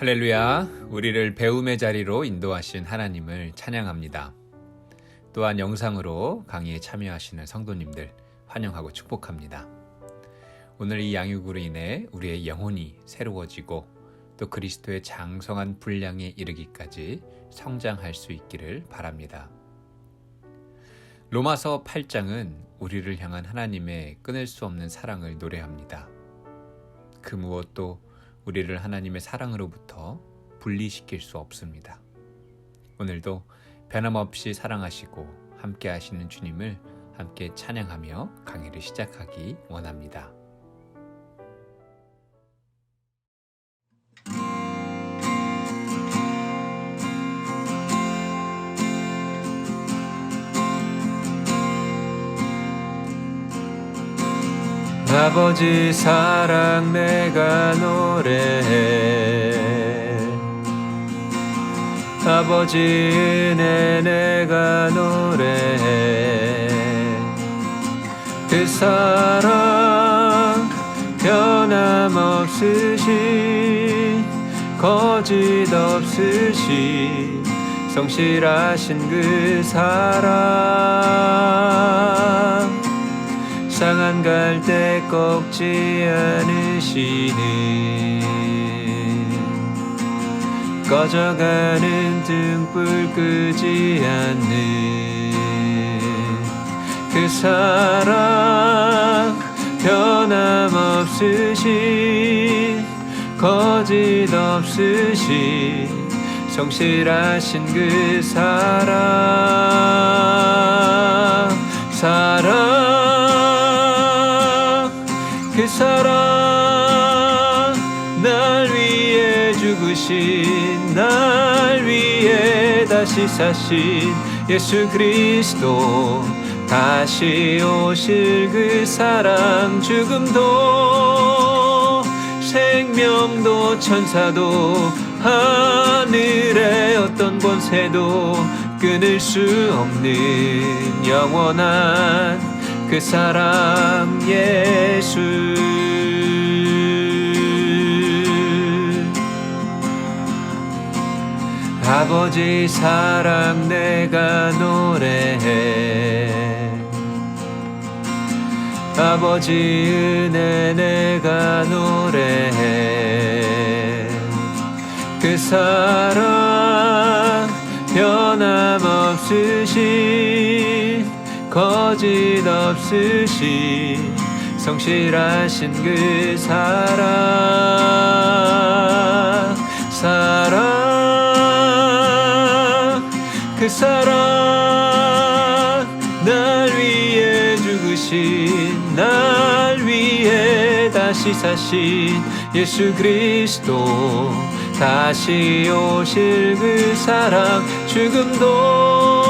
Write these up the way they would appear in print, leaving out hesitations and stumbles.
할렐루야, 우리를 배움의 자리로 인도하신 하나님을 찬양합니다. 또한 영상으로 강의에 참여하시는 성도님들 환영하고 축복합니다. 오늘 이 양육으로 인해 우리의 영혼이 새로워지고 또 그리스도의 장성한 분량에 이르기까지 성장할 수 있기를 바랍니다. 로마서 8장은 우리를 향한 하나님의 끊을 수 없는 사랑을 노래합니다. 그 무엇도 우리를 하나님의 사랑으로부터 분리시킬 수 없습니다. 오늘도 변함없이 사랑하시고 함께 하시는 주님을 함께 찬양하며 강의를 시작하기 원합니다. 아버지 사랑 내가 노래해, 아버지 은혜 내가 노래해. 그 사랑 변함없으신 거짓 없으신 성실하신 그 사랑, 상한 갈 때 꺾지 않으시는, 꺼져가는 등불 끄지 않는 그 사랑, 변함없으신 거짓 없으신 성실하신 그 사랑, 그 사랑, 날 위해 죽으신, 날 위해 다시 사신 예수 그리스도, 다시 오실 그 사랑, 죽음도 생명도 천사도 하늘의 어떤 권세도 끊을 수 없는 영원한 그 사랑 예수. 아버지 사랑 내가 노래해, 아버지 은혜 내가 노래해. 그 사랑 변함없으신 거짓 없으신 성실하신 그 사랑, 그 사랑, 날 위해 죽으신, 날 위해 다시 사신 예수 그리스도, 다시 오실 그 사랑, 죽음도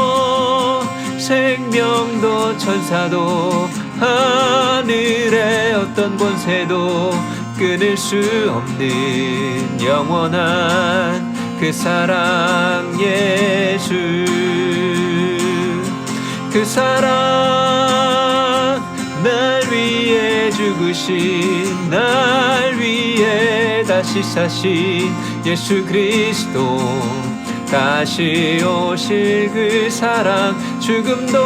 생명도 천사도 하늘의 어떤 권세도 끊을 수 없는 영원한 그 사랑 예수. 그 사랑, 날 위해 죽으신, 날 위해 다시 사신 예수 그리스도, 다시 오실 그 사랑, 죽음도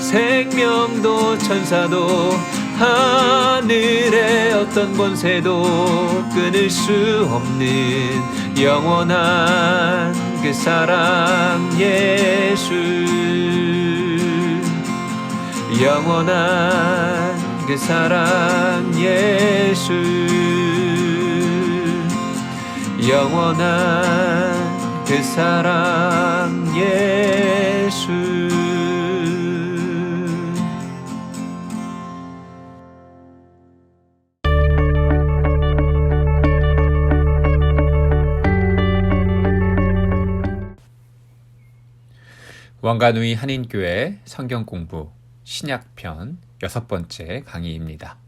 생명도 천사도 하늘의 어떤 권세도 끊을 수 없는 영원한 그 사랑 예수. 영원한 그 사랑 예수. 영원한 그 사랑 예수. 왕관누이 한인교회 성경공부 신약편 6번째 강의입니다.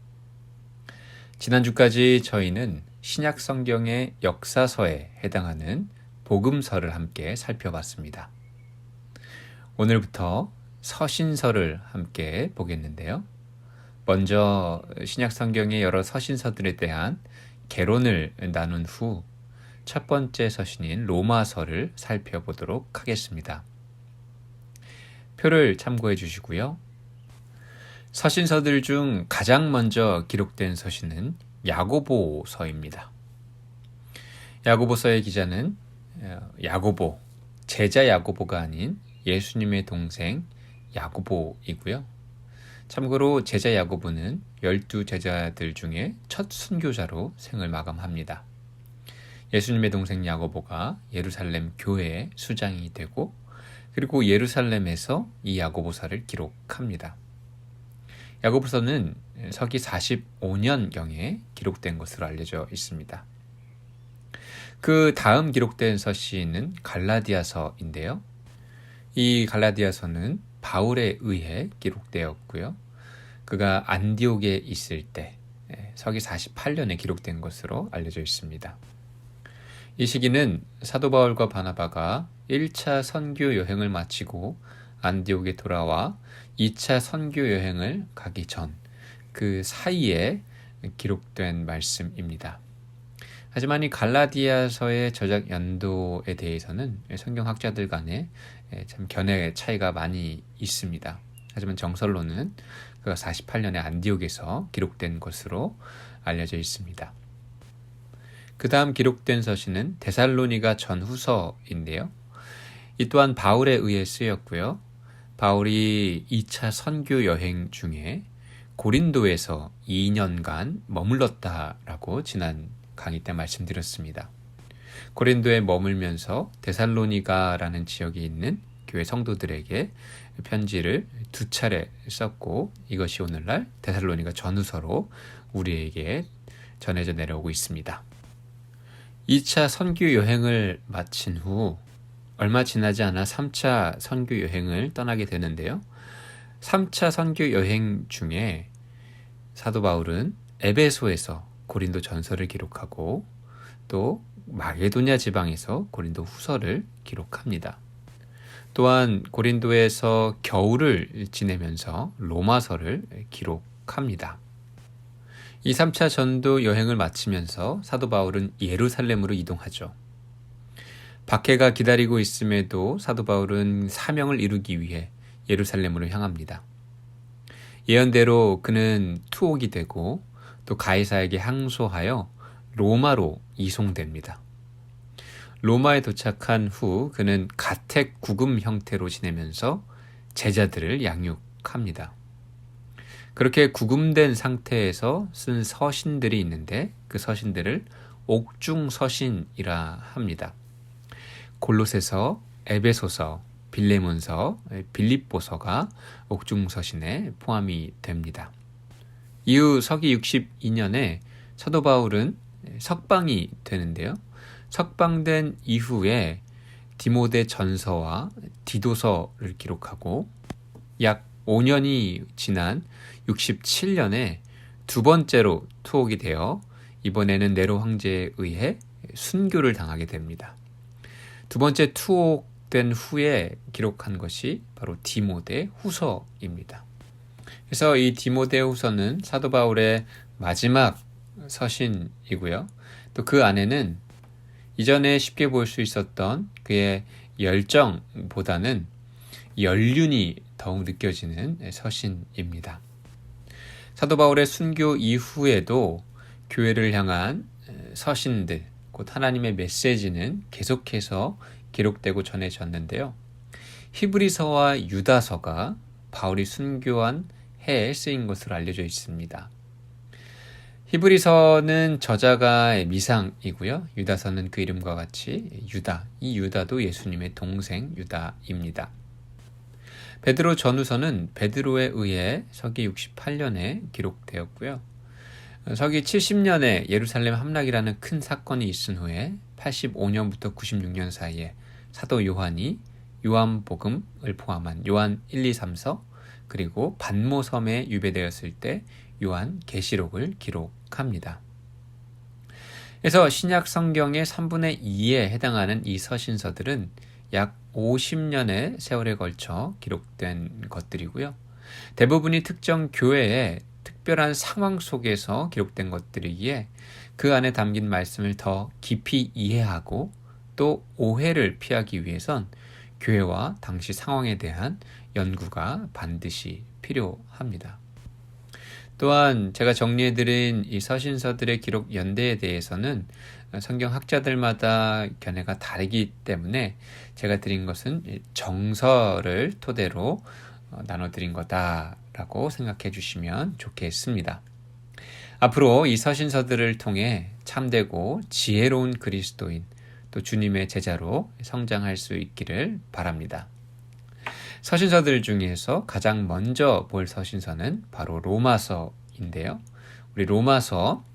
지난주까지 저희는 신약 성경의 역사서에 해당하는 복음서를 함께 살펴봤습니다. 오늘부터 서신서를 함께 보겠는데요. 먼저 신약 성경의 여러 서신서들에 대한 개론을 나눈 후 첫 번째 서신인 로마서를 살펴보도록 하겠습니다. 표를 참고해 주시고요. 서신서들 중 가장 먼저 기록된 서신은 야고보서입니다. 야고보서의 기자는 야고보, 제자 야고보가 아닌 예수님의 동생 야고보이고요. 참고로 제자 야고보는 12제자들 중에 첫 순교자로 생을 마감합니다. 예수님의 동생 야고보가 예루살렘 교회의 수장이 되고 그리고 예루살렘에서 이 야고보서를 기록합니다. 야고보서는 서기 45년경에 기록된 것으로 알려져 있습니다. 그 다음 기록된 서신은 갈라디아서인데요. 이 갈라디아서는 바울에 의해 기록되었고요. 그가 안디옥에 있을 때 서기 48년에 기록된 것으로 알려져 있습니다. 이 시기는 사도 바울과 바나바가 1차 선교 여행을 마치고 안디옥에 돌아와 2차 선교 여행을 가기 전 그 사이에 기록된 말씀입니다. 하지만 이 갈라디아서의 저작 연도에 대해서는 성경학자들 간에 참 견해 차이가 많이 있습니다. 하지만 정설로는 그가 48년에 안디옥에서 기록된 것으로 알려져 있습니다. 그 다음 기록된 서신은 데살로니가 전후서인데요. 이 또한 바울에 의해 쓰였고요. 바울이 2차 선교 여행 중에 고린도에서 2년간 머물렀다라고 지난 강의 때 말씀드렸습니다. 고린도에 머물면서 데살로니가라는 지역에 있는 교회 성도들에게 편지를 2차례 썼고 이것이 오늘날 데살로니가 전후서로 우리에게 전해져 내려오고 있습니다. 2차 선교 여행을 마친 후 얼마 지나지 않아 3차 선교 여행을 떠나게 되는데요. 3차 선교 여행 중에 사도 바울은 에베소에서 고린도 전서를 기록하고 또 마게도냐 지방에서 고린도 후서를 기록합니다. 또한 고린도에서 겨울을 지내면서 로마서를 기록합니다. 이 3차 전도 여행을 마치면서 사도 바울은 예루살렘으로 이동하죠. 박해가 기다리고 있음에도 사도 바울은 사명을 이루기 위해 예루살렘으로 향합니다. 예언대로 그는 투옥이 되고 또 가이사에게 항소하여 로마로 이송됩니다. 로마에 도착한 후 그는 가택 구금 형태로 지내면서 제자들을 양육합니다. 그렇게 구금된 상태에서 쓴 서신들이 있는데 그 서신들을 옥중서신이라 합니다. 골로새서, 에베소서, 빌레몬서, 빌립보서가 옥중서신에 포함이 됩니다. 이후 서기 62년에 사도 바울은 석방이 되는데요. 석방된 이후에 디모데 전서와 디도서를 기록하고 약 5년이 지난 67년에 두 번째로 투옥이 되어 이번에는 네로 황제에 의해 순교를 당하게 됩니다. 두 번째 투옥된 후에 기록한 것이 바로 디모데 후서입니다. 그래서 이 디모데 후서는 사도 바울의 마지막 서신이고요. 또 그 안에는 이전에 쉽게 볼 수 있었던 그의 열정보다는 연륜이 더욱 느껴지는 서신입니다. 사도 바울의 순교 이후에도 교회를 향한 서신들, 곧 하나님의 메시지는 계속해서 기록되고 전해졌는데요. 히브리서와 유다서가 바울이 순교한 해에 쓰인 것으로 알려져 있습니다. 히브리서는 저자가 미상이고요. 유다서는 그 이름과 같이 유다, 이 유다도 예수님의 동생 유다입니다. 베드로 전후서는 베드로에 의해 서기 68년에 기록되었고요. 서기 70년에 예루살렘 함락이라는 큰 사건이 있은 후에 85년부터 96년 사이에 사도 요한이 요한복음을 포함한 요한 1, 2, 3서 그리고 반모섬에 유배되었을 때 요한 계시록을 기록합니다. 그래서 신약 성경의 3분의 2에 해당하는 이 서신서들은 약 50년의 세월에 걸쳐 기록된 것들이고요. 대부분이 특정 교회의 특별한 상황 속에서 기록된 것들이기에 그 안에 담긴 말씀을 더 깊이 이해하고 또 오해를 피하기 위해선 교회와 당시 상황에 대한 연구가 반드시 필요합니다. 또한 제가 정리해드린 이 서신서들의 기록 연대에 대해서는 성경 학자들마다 견해가 다르기 때문에 제가 드린 것은 정서를 토대로 나눠드린 거다라고 생각해 주시면 좋겠습니다. 앞으로 이 서신서들을 통해 참되고 지혜로운 그리스도인 또 주님의 제자로 성장할 수 있기를 바랍니다. 서신서들 중에서 가장 먼저 볼 서신서는 바로 로마서인데요. 우리 로마서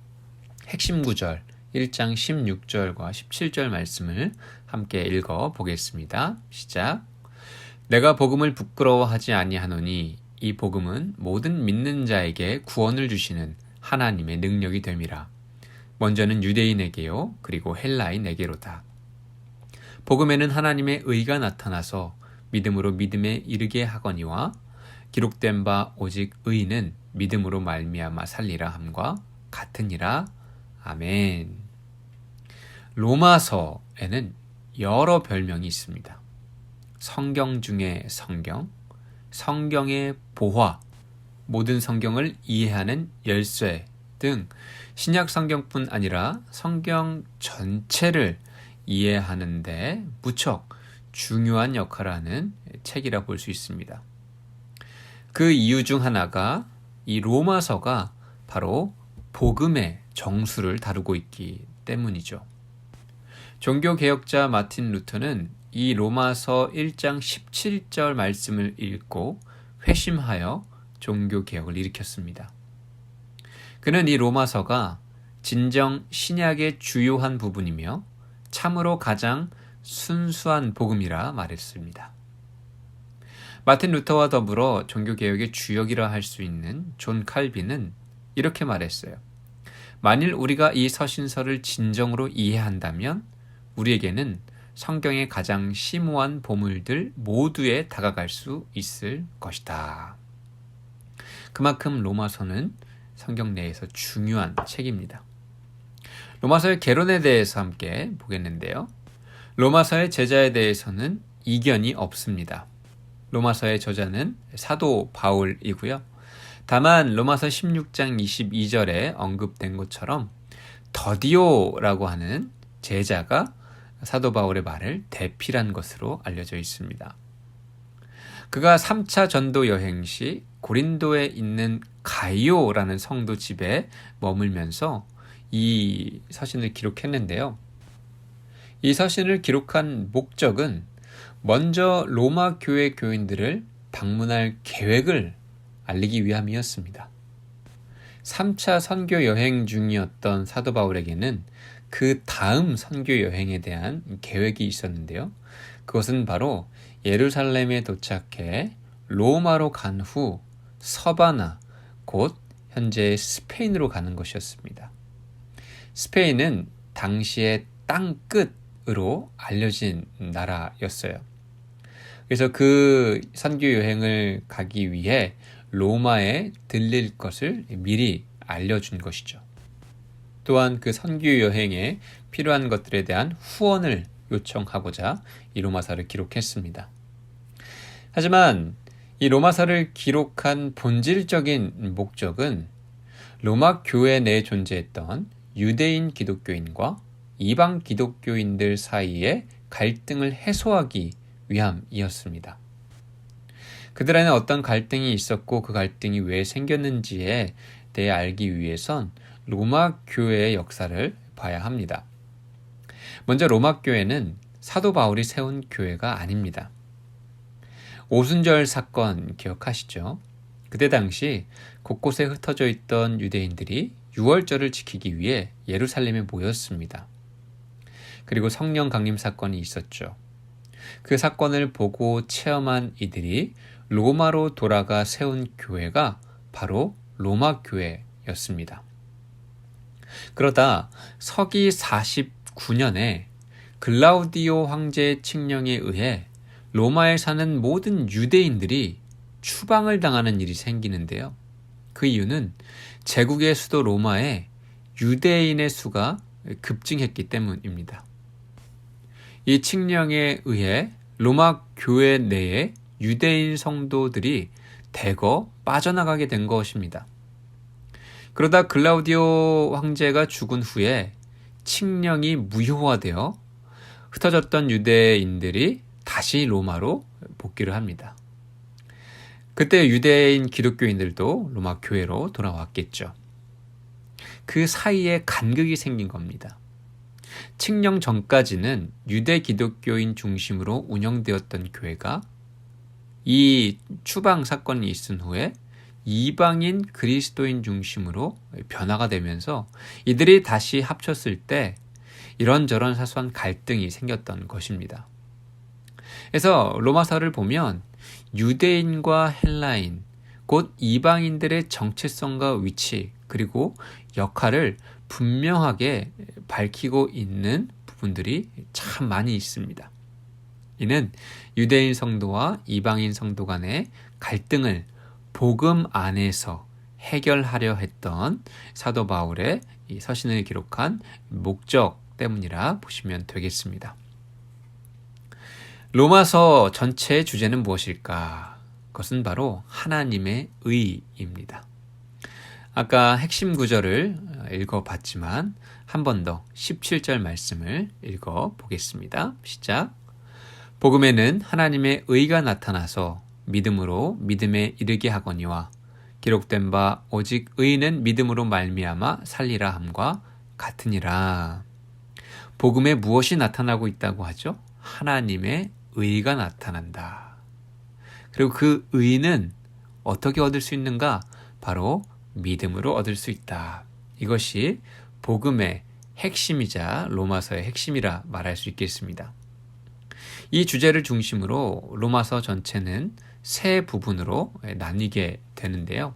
핵심 구절 1장 16절과 17절 말씀을 함께 읽어 보겠습니다. 시작. 내가 복음을 부끄러워하지 아니하노니 이 복음은 모든 믿는 자에게 구원을 주시는 하나님의 능력이 됨이라. 먼저는 유대인에게요 그리고 헬라인에게로다. 복음에는 하나님의 의가 나타나서 믿음으로 믿음에 이르게 하거니와 기록된 바 오직 의인은 믿음으로 말미암아 살리라 함과 같으니라. 아멘. 로마서에는 여러 별명이 있습니다. 성경 중에 성경, 성경의 보화, 모든 성경을 이해하는 열쇠 등 신약 성경뿐 아니라 성경 전체를 이해하는데 무척 중요한 역할을 하는 책이라 볼 수 있습니다. 그 이유 중 하나가 이 로마서가 바로 복음의 정수를 다루고 있기 때문이죠. 종교개혁자 마틴 루터는 이 로마서 1장 17절 말씀을 읽고 회심하여 종교개혁을 일으켰습니다. 그는 이 로마서가 진정 신약의 주요한 부분이며 참으로 가장 순수한 복음이라 말했습니다. 마틴 루터와 더불어 종교개혁의 주역이라 할 수 있는 존 칼빈은 이렇게 말했어요. 만일 우리가 이 서신서를 진정으로 이해한다면 우리에게는 성경의 가장 심오한 보물들 모두에 다가갈 수 있을 것이다. 그만큼 로마서는 성경 내에서 중요한 책입니다. 로마서의 개론에 대해서 함께 보겠는데요. 로마서의 제자에 대해서는 이견이 없습니다. 로마서의 저자는 사도 바울이고요. 다만 로마서 16장 22절에 언급된 것처럼 더디오라고 하는 제자가 사도 바울의 말을 대필한 것으로 알려져 있습니다. 그가 3차 전도 여행 시 고린도에 있는 가이오라는 성도 집에 머물면서 이 서신을 기록했는데요. 이 서신을 기록한 목적은 먼저 로마 교회 교인들을 방문할 계획을 알리기 위함이었습니다. 3차 선교 여행 중이었던 사도 바울에게는 그 다음 선교 여행에 대한 계획이 있었는데요. 그것은 바로 예루살렘에 도착해 로마로 간 후 서바나, 곧 현재 스페인으로 가는 것이었습니다. 스페인은 당시의 땅 끝으로 알려진 나라였어요. 그래서 그 선교 여행을 가기 위해 로마에 들릴 것을 미리 알려준 것이죠. 또한 그 선교 여행에 필요한 것들에 대한 후원을 요청하고자 이 로마서를 기록했습니다. 하지만 이 로마서를 기록한 본질적인 목적은 로마 교회 내에 존재했던 유대인 기독교인과 이방 기독교인들 사이의 갈등을 해소하기 위함이었습니다. 그들 안에 어떤 갈등이 있었고 그 갈등이 왜 생겼는지에 대해 알기 위해선 로마 교회의 역사를 봐야 합니다. 먼저 로마 교회는 사도 바울이 세운 교회가 아닙니다. 오순절 사건 기억하시죠? 그때 당시 곳곳에 흩어져 있던 유대인들이 유월절을 지키기 위해 예루살렘에 모였습니다. 그리고 성령 강림 사건이 있었죠. 그 사건을 보고 체험한 이들이 로마로 돌아가 세운 교회가 바로 로마 교회였습니다. 그러다 서기 49년에 글라우디오 황제의 칙령에 의해 로마에 사는 모든 유대인들이 추방을 당하는 일이 생기는데요. 그 이유는 제국의 수도 로마에 유대인의 수가 급증했기 때문입니다. 이 칙령에 의해 로마 교회 내에 유대인 성도들이 대거 빠져나가게 된 것입니다. 그러다 글라우디오 황제가 죽은 후에 칙령이 무효화되어 흩어졌던 유대인들이 다시 로마로 복귀를 합니다. 그때 유대인 기독교인들도 로마 교회로 돌아왔겠죠. 그 사이에 간극이 생긴 겁니다. 칙령 전까지는 유대 기독교인 중심으로 운영되었던 교회가 이 추방 사건이 있은 후에 이방인 그리스도인 중심으로 변화가 되면서 이들이 다시 합쳤을 때 이런저런 사소한 갈등이 생겼던 것입니다. 그래서 로마서를 보면 유대인과 헬라인, 곧 이방인들의 정체성과 위치, 그리고 역할을 분명하게 밝히고 있는 부분들이 참 많이 있습니다. 이는 유대인 성도와 이방인 성도 간의 갈등을 복음 안에서 해결하려 했던 사도 바울의 이 서신을 기록한 목적 때문이라 보시면 되겠습니다. 로마서 전체의 주제는 무엇일까? 그것은 바로 하나님의 의입니다. 아까 핵심 구절을 읽어봤지만 한 번 더 17절 말씀을 읽어보겠습니다. 시작. 복음에는 하나님의 의가 나타나서 믿음으로 믿음에 이르게 하거니와 기록된 바 오직 의인은 믿음으로 말미암아 살리라 함과 같으니라. 복음에 무엇이 나타나고 있다고 하죠? 하나님의 의가 나타난다. 그리고 그 의는 어떻게 얻을 수 있는가? 바로 믿음으로 얻을 수 있다. 이것이 복음의 핵심이자 로마서의 핵심이라 말할 수 있겠습니다. 이 주제를 중심으로 로마서 전체는 세 부분으로 나뉘게 되는데요.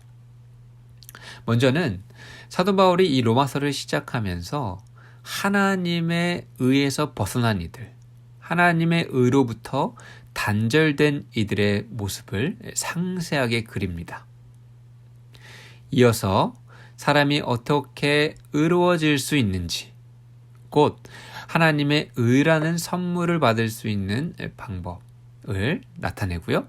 먼저는 사도 바울이 이 로마서를 시작하면서 하나님의 의에서 벗어난 이들, 하나님의 의로부터 단절된 이들의 모습을 상세하게 그립니다. 이어서 사람이 어떻게 의로워질 수 있는지, 곧 하나님의 의라는 선물을 받을 수 있는 방법을 나타내고요.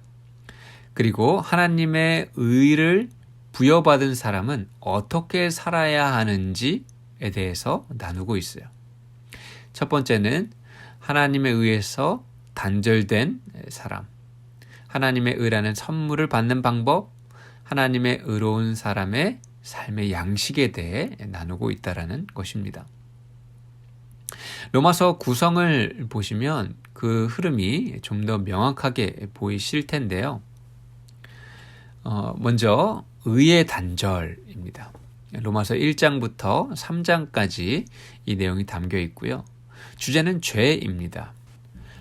그리고 하나님의 의를 부여받은 사람은 어떻게 살아야 하는지에 대해서 나누고 있어요. 첫 번째는 하나님의 의에서 단절된 사람, 하나님의 의라는 선물을 받는 방법, 하나님의 의로운 사람의 삶의 양식에 대해 나누고 있다는 것입니다. 로마서 구성을 보시면 그 흐름이 좀 더 명확하게 보이실 텐데요. 먼저 의의 단절입니다. 로마서 1장부터 3장까지 이 내용이 담겨 있고요. 주제는 죄입니다.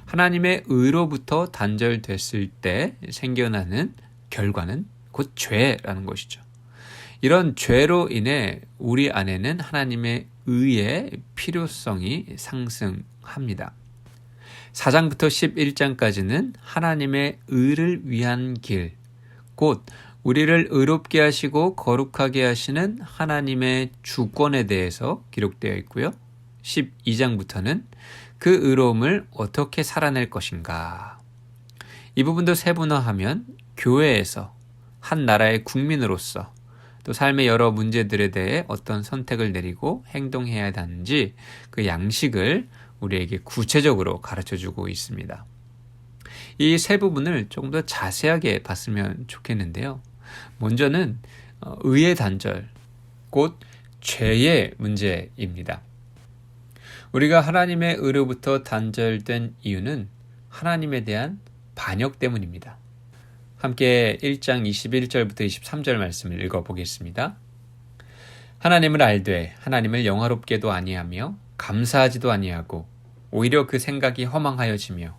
하나님의 의로부터 단절됐을 때 생겨나는 결과는 곧 죄라는 것이죠. 이런 죄로 인해 우리 안에는 하나님의 의의 필요성이 상승합니다. 4장부터 11장까지는 하나님의 의를 위한 길, 곧 우리를 의롭게 하시고 거룩하게 하시는 하나님의 주권에 대해서 기록되어 있고요. 12장부터는 그 의로움을 어떻게 살아낼 것인가. 이 부분도 세분화하면 교회에서 한 나라의 국민으로서 또 삶의 여러 문제들에 대해 어떤 선택을 내리고 행동해야 하는지 그 양식을 우리에게 구체적으로 가르쳐주고 있습니다. 이 세 부분을 조금 더 자세하게 봤으면 좋겠는데요. 먼저는 의의 단절, 곧 죄의 문제입니다. 우리가 하나님의 의로부터 단절된 이유는 하나님에 대한 반역 때문입니다. 함께 1장 21절부터 23절 말씀을 읽어보겠습니다. 하나님을 알되 하나님을 영화롭게도 아니하며 감사하지도 아니하고 오히려 그 생각이 허망하여지며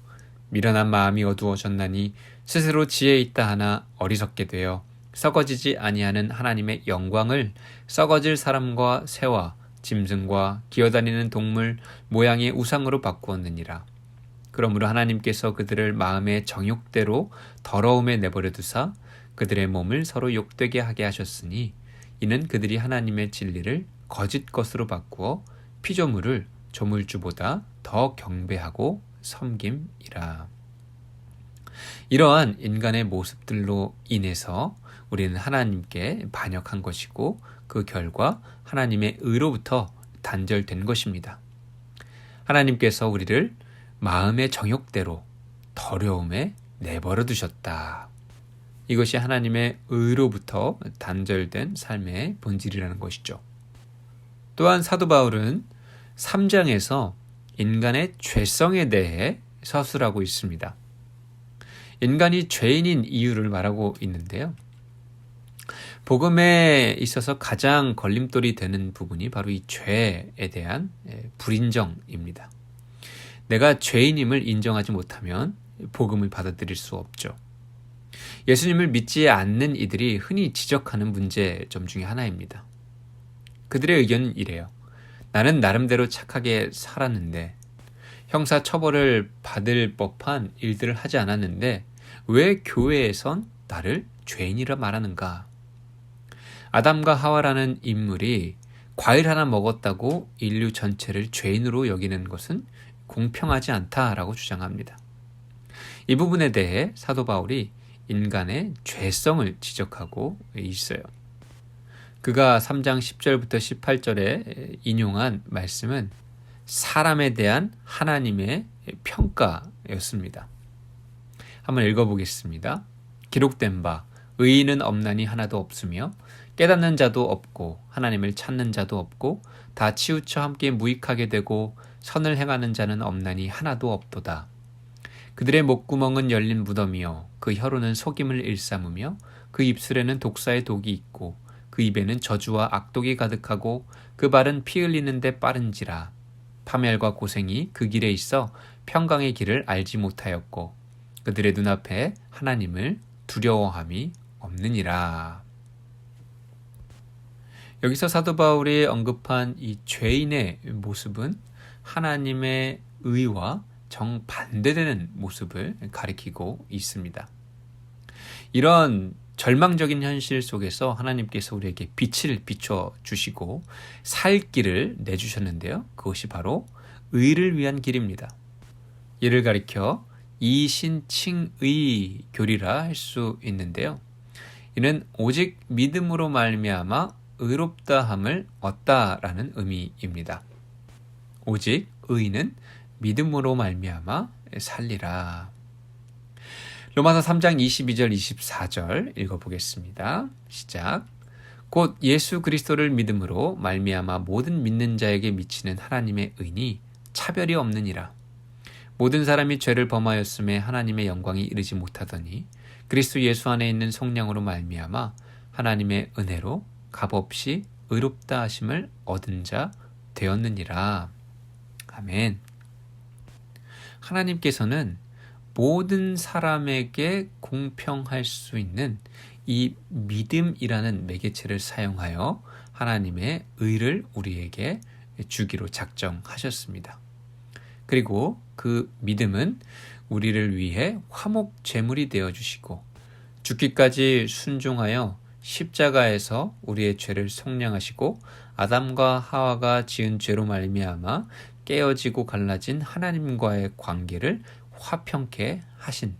미련한 마음이 어두워졌나니 스스로 지혜 있다 하나 어리석게 되어 썩어지지 아니하는 하나님의 영광을 썩어질 사람과 새와 짐승과 기어다니는 동물 모양의 우상으로 바꾸었느니라. 그러므로 하나님께서 그들을 마음의 정욕대로 더러움에 내버려 두사 그들의 몸을 서로 욕되게 하게 하셨으니 이는 그들이 하나님의 진리를 거짓 것으로 바꾸어 피조물을 조물주보다 더 경배하고 섬김이라. 이러한 인간의 모습들로 인해서 우리는 하나님께 반역한 것이고 그 결과 하나님의 의로부터 단절된 것입니다. 하나님께서 우리를 마음의 정욕대로 더러움에 내버려 두셨다. 이것이 하나님의 의로부터 단절된 삶의 본질이라는 것이죠. 또한 사도 바울은 3장에서 인간의 죄성에 대해 서술하고 있습니다. 인간이 죄인인 이유를 말하고 있는데요. 복음에 있어서 가장 걸림돌이 되는 부분이 바로 이 죄에 대한 불인정입니다. 내가 죄인임을 인정하지 못하면 복음을 받아들일 수 없죠. 예수님을 믿지 않는 이들이 흔히 지적하는 문제점 중에 하나입니다. 그들의 의견은 이래요. 나는 나름대로 착하게 살았는데 형사 처벌을 받을 법한 일들을 하지 않았는데 왜 교회에선 나를 죄인이라 말하는가? 아담과 하와라는 인물이 과일 하나 먹었다고 인류 전체를 죄인으로 여기는 것은 공평하지 않다라고 주장합니다. 이 부분에 대해 사도 바울이 인간의 죄성을 지적하고 있어요. 그가 3장 10절부터 18절에 인용한 말씀은 사람에 대한 하나님의 평가였습니다. 한번 읽어보겠습니다. 기록된 바 의인은 없나니 하나도 없으며 깨닫는 자도 없고 하나님을 찾는 자도 없고 다 치우쳐 함께 무익하게 되고 선을 행하는 자는 없나니 하나도 없도다. 그들의 목구멍은 열린 무덤이요 그 혀로는 속임을 일삼으며 그 입술에는 독사의 독이 있고 그 입에는 저주와 악독이 가득하고 그 발은 피 흘리는데 빠른지라. 파멸과 고생이 그 길에 있어 평강의 길을 알지 못하였고 그들의 눈앞에 하나님을 두려워함이 없느니라. 여기서 사도 바울이 언급한 이 죄인의 모습은 하나님의 의와 정반대되는 모습을 가리키고 있습니다. 이런 절망적인 현실 속에서 하나님께서 우리에게 빛을 비춰주시고 살 길을 내주셨는데요. 그것이 바로 의를 위한 길입니다. 이를 가리켜 이신칭의 교리라 할 수 있는데요. 이는 오직 믿음으로 말미암아 의롭다함을 얻다라는 의미입니다. 오직 의인은 믿음으로 말미암아 살리라. 로마서 3장 22절 24절 읽어보겠습니다. 시작. 곧 예수 그리스도를 믿음으로 말미암아 모든 믿는 자에게 미치는 하나님의 의니 차별이 없느니라. 모든 사람이 죄를 범하였음에 하나님의 영광이 이르지 못하더니 그리스도 예수 안에 있는 성령으로 말미암아 하나님의 은혜로 값없이 의롭다 하심을 얻은 자 되었느니라. 아멘. 하나님께서는 모든 사람에게 공평할 수 있는 이 믿음이라는 매개체를 사용하여 하나님의 의를 우리에게 주기로 작정하셨습니다. 그리고 그 믿음은 우리를 위해 화목 제물이 되어주시고 죽기까지 순종하여 십자가에서 우리의 죄를 속량하시고 아담과 하와가 지은 죄로 말미암아 깨어지고 갈라진 하나님과의 관계를 화평케 하신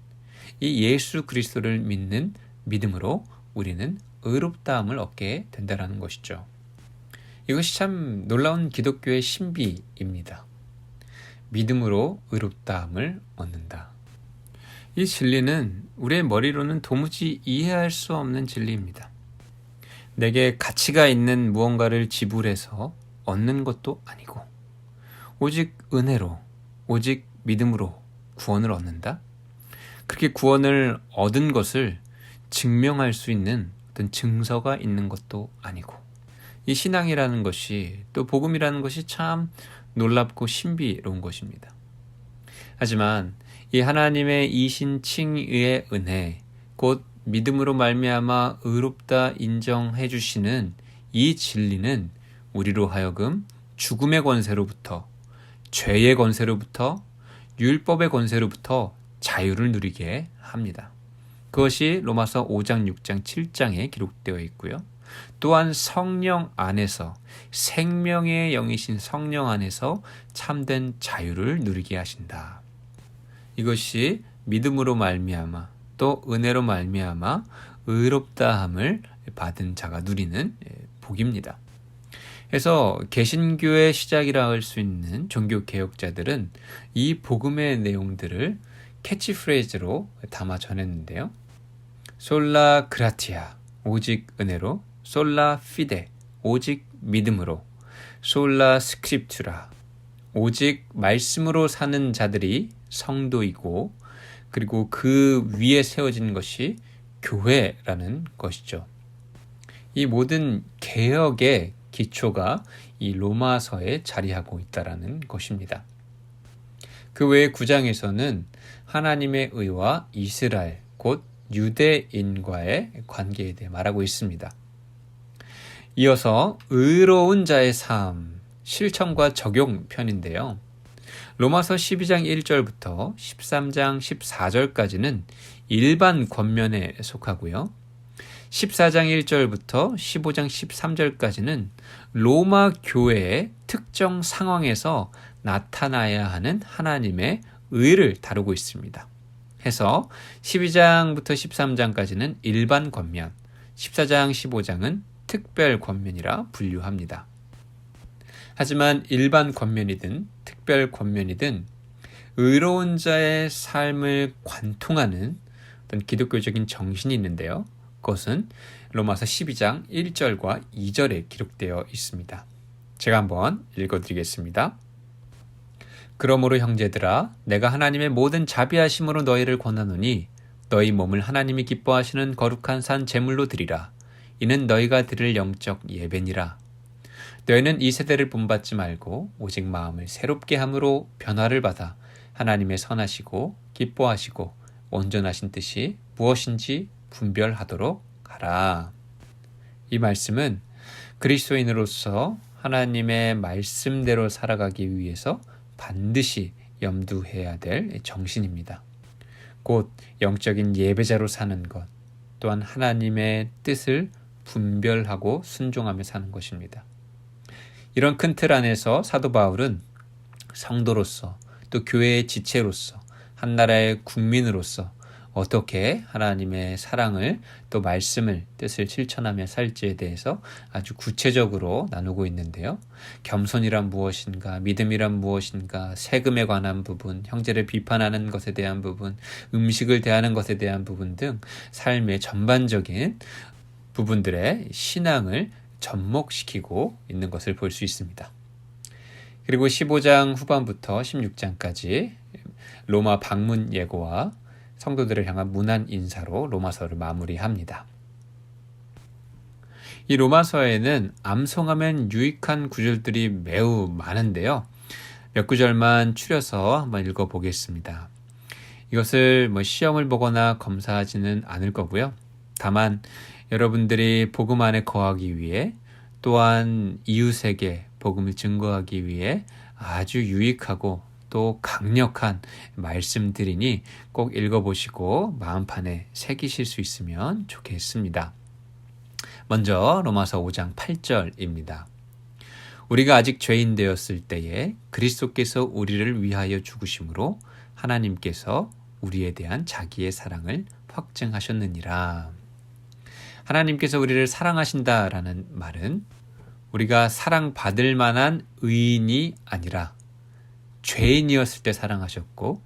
이 예수 그리스도를 믿는 믿음으로 우리는 의롭다함을 얻게 된다는 것이죠. 이것이 참 놀라운 기독교의 신비입니다. 믿음으로 의롭다함을 얻는다. 이 진리는 우리의 머리로는 도무지 이해할 수 없는 진리입니다. 내게 가치가 있는 무언가를 지불해서 얻는 것도 아니고 오직 은혜로, 오직 믿음으로 구원을 얻는다? 그렇게 구원을 얻은 것을 증명할 수 있는 어떤 증서가 있는 것도 아니고 이 신앙이라는 것이 또 복음이라는 것이 참 놀랍고 신비로운 것입니다. 하지만 이 하나님의 이신칭의의 은혜, 곧 믿음으로 말미암아 의롭다 인정해 주시는 이 진리는 우리로 하여금 죽음의 권세로부터, 죄의 권세로부터, 율법의 권세로부터 자유를 누리게 합니다. 그것이 로마서 5장, 6장, 7장에 기록되어 있고요. 또한 성령 안에서 생명의 영이신 성령 안에서 참된 자유를 누리게 하신다. 이것이 믿음으로 말미암아 또 은혜로 말미암아 의롭다함을 받은 자가 누리는 복입니다. 그래서 개신교의 시작이라 할 수 있는 종교 개혁자들은 이 복음의 내용들을 캐치프레이즈로 담아 전했는데요. 솔라 그라티아, 오직 은혜로, 솔라 피데, 오직 믿음으로, 솔라 스크립투라, 오직 말씀으로 사는 자들이 성도이고, 그리고 그 위에 세워진 것이 교회라는 것이죠. 이 모든 개혁의 기초가 이 로마서에 자리하고 있다라는 것입니다. 그 외에 9장에서는 하나님의 의와 이스라엘, 곧 유대인과의 관계에 대해 말하고 있습니다. 이어서 의로운 자의 삶, 실천과 적용 편인데요. 로마서 12장 1절부터 13장 14절까지는 일반 권면에 속하고요. 14장 1절부터 15장 13절까지는 로마 교회의 특정 상황에서 나타나야 하는 하나님의 의를 다루고 있습니다. 해서 12장부터 13장까지는 일반 권면, 14장 15장은 특별 권면이라 분류합니다. 하지만 일반 권면이든 특별 권면이든 의로운 자의 삶을 관통하는 어떤 기독교적인 정신이 있는데요. 그것은 로마서 12장 1절과 2절에 기록되어 있습니다. 제가 한번 읽어드리겠습니다. 그러므로 형제들아, 내가 하나님의 모든 자비하심으로 너희를 권하노니 너희 몸을 하나님이 기뻐하시는 거룩한 산 제물로 드리라. 이는 너희가 드릴 영적 예배니라. 너희는 이 세대를 본받지 말고 오직 마음을 새롭게 함으로 변화를 받아 하나님의 선하시고 기뻐하시고 온전하신 뜻이 무엇인지 분별하도록 하라. 이 말씀은 그리스도인으로서 하나님의 말씀대로 살아가기 위해서 반드시 염두해야 될 정신입니다. 곧 영적인 예배자로 사는 것, 또한 하나님의 뜻을 분별하고 순종하며 사는 것입니다. 이런 큰 틀 안에서 사도 바울은 성도로서 또 교회의 지체로서 한 나라의 국민으로서 어떻게 하나님의 사랑을 또 말씀을 뜻을 실천하며 살지에 대해서 아주 구체적으로 나누고 있는데요. 겸손이란 무엇인가, 믿음이란 무엇인가, 세금에 관한 부분, 형제를 비판하는 것에 대한 부분, 음식을 대하는 것에 대한 부분 등 삶의 전반적인 부분들의 신앙을 접목시키고 있는 것을 볼 수 있습니다. 그리고 15장 후반부터 16장까지 로마 방문 예고와 성도들을 향한 문안 인사로 로마서를 마무리합니다. 이 로마서에는 암송하면 유익한 구절들이 매우 많은데요. 몇 구절만 추려서 한번 읽어보겠습니다. 이것을 시험을 보거나 검사하지는 않을 거고요. 다만 여러분들이 복음 안에 거하기 위해 또한 이웃에게 복음을 증거하기 위해 아주 유익하고 또 강력한 말씀들이니 꼭 읽어보시고 마음판에 새기실 수 있으면 좋겠습니다. 먼저 로마서 5장 8절입니다. 우리가 아직 죄인 되었을 때에 그리스도께서 우리를 위하여 죽으심으로 하나님께서 우리에 대한 자기의 사랑을 확증하셨느니라. 하나님께서 우리를 사랑하신다라는 말은 우리가 사랑받을 만한 의인이 아니라 죄인이었을 때 사랑하셨고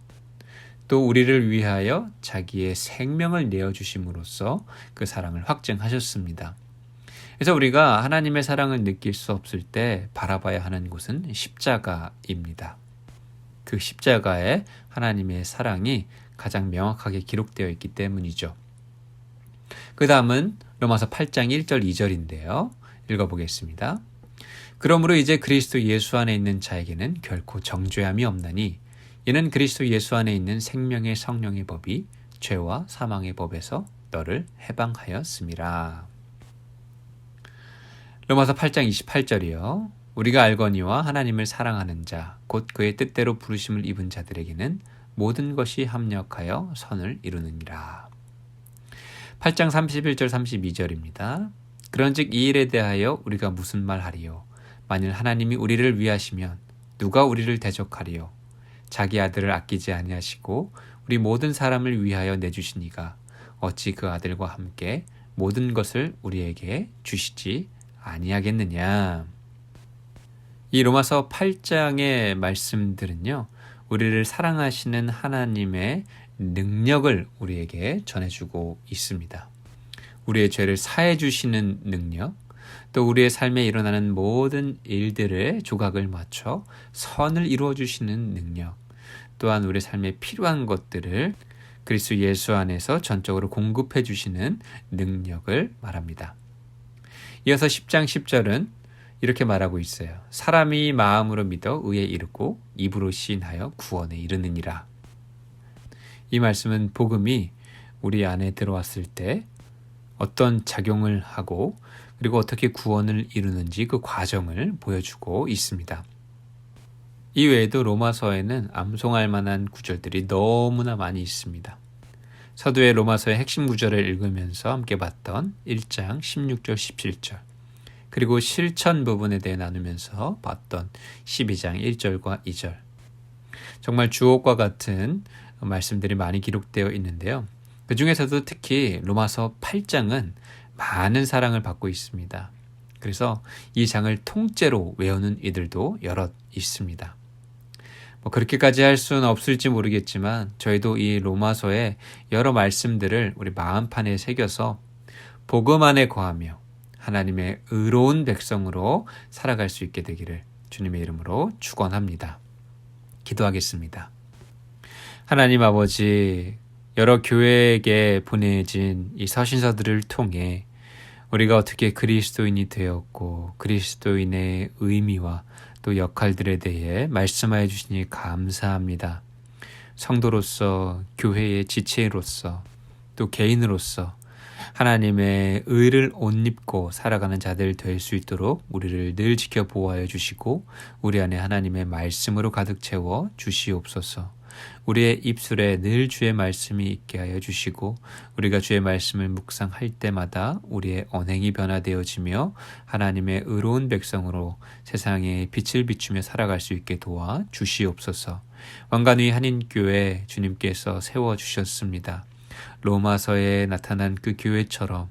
또 우리를 위하여 자기의 생명을 내어주심으로써 그 사랑을 확증하셨습니다. 그래서 우리가 하나님의 사랑을 느낄 수 없을 때 바라봐야 하는 곳은 십자가입니다. 그 십자가에 하나님의 사랑이 가장 명확하게 기록되어 있기 때문이죠. 그 다음은 로마서 8장 1절 2절인데요. 읽어보겠습니다. 그러므로 이제 그리스도 예수 안에 있는 자에게는 결코 정죄함이 없나니 이는 그리스도 예수 안에 있는 생명의 성령의 법이 죄와 사망의 법에서 너를 해방하였음이라. 로마서 8장 28절이요. 우리가 알거니와 하나님을 사랑하는 자, 곧 그의 뜻대로 부르심을 입은 자들에게는 모든 것이 합력하여 선을 이루느니라. 8장 31절 32절입니다. 그런즉 이 일에 대하여 우리가 무슨 말하리요? 만일 하나님이 우리를 위하시면 누가 우리를 대적하리요? 자기 아들을 아끼지 아니하시고 우리 모든 사람을 위하여 내주시니가 어찌 그 아들과 함께 모든 것을 우리에게 주시지 아니하겠느냐. 이 로마서 8장의 말씀들은요, 우리를 사랑하시는 하나님의 능력을 우리에게 전해주고 있습니다. 우리의 죄를 사해 주시는 능력, 또 우리의 삶에 일어나는 모든 일들의 조각을 맞춰 선을 이루어 주시는 능력, 또한 우리 삶에 필요한 것들을 그리스도 예수 안에서 전적으로 공급해 주시는 능력을 말합니다. 이어서 10장 10절은 이렇게 말하고 있어요. 사람이 마음으로 믿어 의에 이르고 입으로 시인하여 구원에 이르느니라. 이 말씀은 복음이 우리 안에 들어왔을 때 어떤 작용을 하고 그리고 어떻게 구원을 이루는지 그 과정을 보여주고 있습니다. 이 외에도 로마서에는 암송할 만한 구절들이 너무나 많이 있습니다. 서두에 로마서의 핵심 구절을 읽으면서 함께 봤던 1장 16절 17절, 그리고 실천 부분에 대해 나누면서 봤던 12장 1절과 2절, 정말 주옥과 같은 말씀들이 많이 기록되어 있는데요. 그 중에서도 특히 로마서 8장은 많은 사랑을 받고 있습니다. 그래서 이 장을 통째로 외우는 이들도 여럿 있습니다. 그렇게까지 할 수는 없을지 모르겠지만 저희도 이 로마서의 여러 말씀들을 우리 마음판에 새겨서 복음 안에 거하며 하나님의 의로운 백성으로 살아갈 수 있게 되기를 주님의 이름으로 축원합니다. 기도하겠습니다. 하나님 아버지, 여러 교회에게 보내진 이 서신서들을 통해 우리가 어떻게 그리스도인이 되었고 그리스도인의 의미와 또 역할들에 대해 말씀하여 주시니 감사합니다. 성도로서, 교회의 지체로서, 또 개인으로서 하나님의 의를 옷 입고 살아가는 자들 될 수 있도록 우리를 늘 지켜 보호하여 주시고 우리 안에 하나님의 말씀으로 가득 채워 주시옵소서. 우리의 입술에 늘 주의 말씀이 있게 하여 주시고 우리가 주의 말씀을 묵상할 때마다 우리의 언행이 변화되어지며 하나님의 의로운 백성으로 세상에 빛을 비추며 살아갈 수 있게 도와 주시옵소서. 왕관위 한인교회 주님께서 세워주셨습니다. 로마서에 나타난 그 교회처럼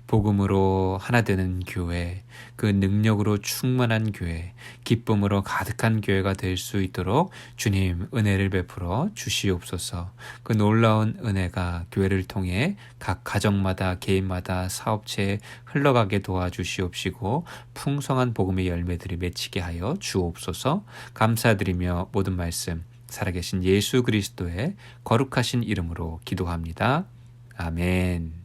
복음으로 하나 되는 교회, 그 능력으로 충만한 교회, 기쁨으로 가득한 교회가 될 수 있도록 주님 은혜를 베풀어 주시옵소서. 그 놀라운 은혜가 교회를 통해 각 가정마다 개인마다 사업체에 흘러가게 도와주시옵시고 풍성한 복음의 열매들이 맺히게 하여 주옵소서. 감사드리며 모든 말씀 살아계신 예수 그리스도의 거룩하신 이름으로 기도합니다. 아멘.